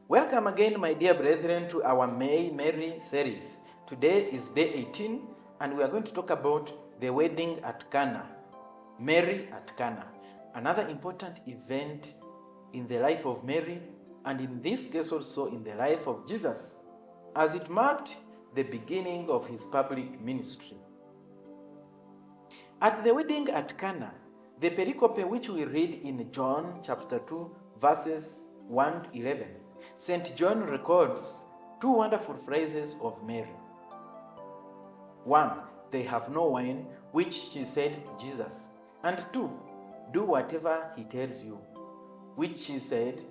Welcome again, my dear brethren, to our May Mary series. Today is day 18, and we are going to talk about the wedding at Cana. Mary at Cana. Another important event in the life of Mary, and in this case also in the life of Jesus, as it marked the beginning of his public ministry. At the wedding at Cana, the pericope which we read in John chapter 2, verses 1 to 11, St. John records two wonderful phrases of Mary. 1, they have no wine, which she said to Jesus. And 2, do whatever he tells you, which she said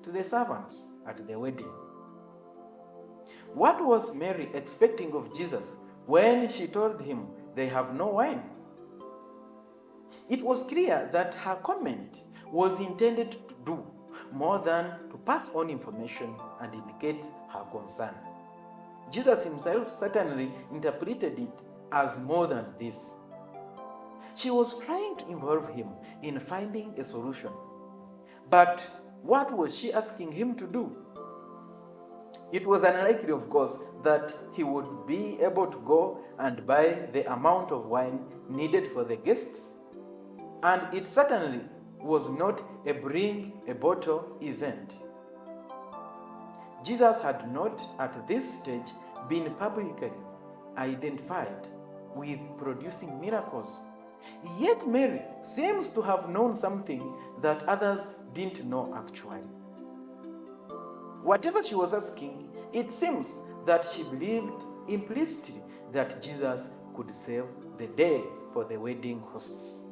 to the servants at the wedding. What was Mary expecting of Jesus when she told him they have no wine? It was clear that her comment was intended to do more than to pass on information and indicate her concern. Jesus himself certainly interpreted it as more than this. She was trying to involve him in finding a solution. But what was she asking him to do? It was unlikely, of course, that he would be able to go and buy the amount of wine needed for the guests. And it certainly was not a bring a bottle event. Jesus had not at this stage been publicly identified with producing miracles. Yet Mary seems to have known something that others didn't know actually. Whatever she was asking, it seems that she believed implicitly that Jesus could save the day for the wedding hosts.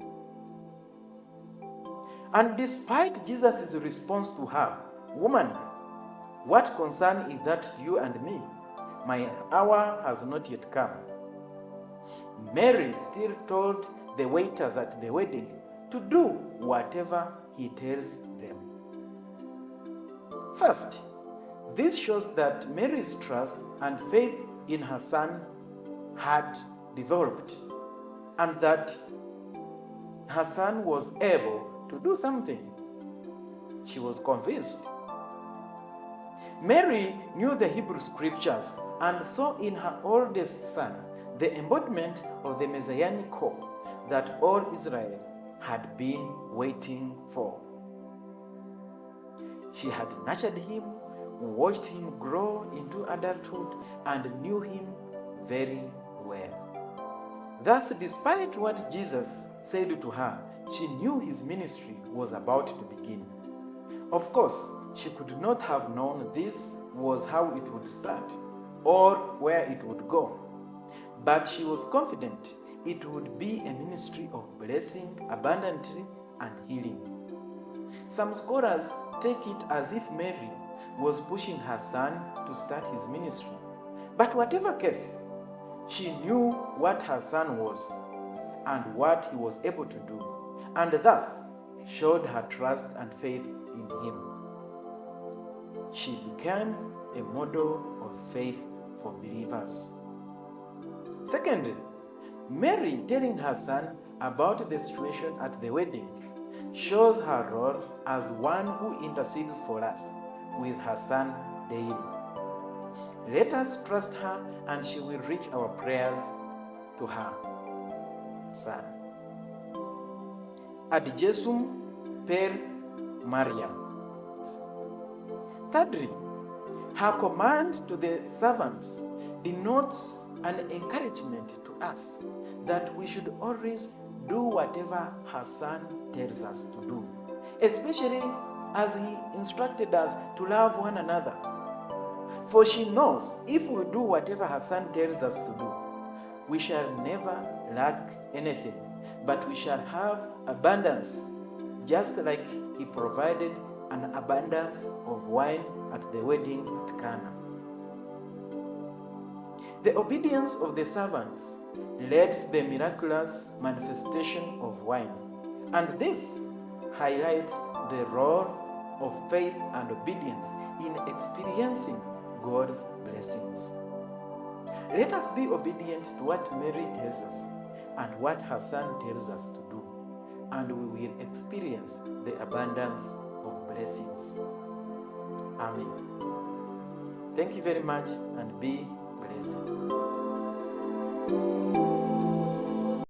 And despite Jesus' response to her, "Woman, what concern is that to you and me? My hour has not yet come," Mary still told the waiters at the wedding to do whatever he tells them. First, this shows that Mary's trust and faith in her son had developed, and that her son was able to do something. She was convinced. Mary knew the Hebrew scriptures and saw in her oldest son the embodiment of the messianic hope that all Israel had been waiting for. She had nurtured him, watched him grow into adulthood, and knew him very well. Thus, despite what Jesus said to her, she knew his ministry was about to begin. Of course, she could not have known this was how it would start or where it would go. But she was confident it would be a ministry of blessing abundantly and healing. Some scholars take it as if Mary was pushing her son to start his ministry. But whatever case, she knew what her son was and what he was able to do, and thus showed her trust and faith in him. She became a model of faith for believers. Secondly, Mary telling her son about the situation at the wedding shows her role as one who intercedes for us with her son daily. Let us trust her, and she will reach our prayers to her son. Ad Jesum per Mariam. Thirdly, her command to the servants denotes an encouragement to us that we should always do whatever her son tells us to do, especially as he instructed us to love one another. For she knows if we do whatever her son tells us to do, we shall never lack anything, but we shall have abundance, just like he provided an abundance of wine at the wedding at Cana. The obedience of the servants led to the miraculous manifestation of wine, and this highlights the role of faith and obedience in experiencing God's blessings. Let us be obedient to what Mary tells us and what her son tells us to do, and we will experience the abundance of blessings. Amen. Thank you very much and be blessed.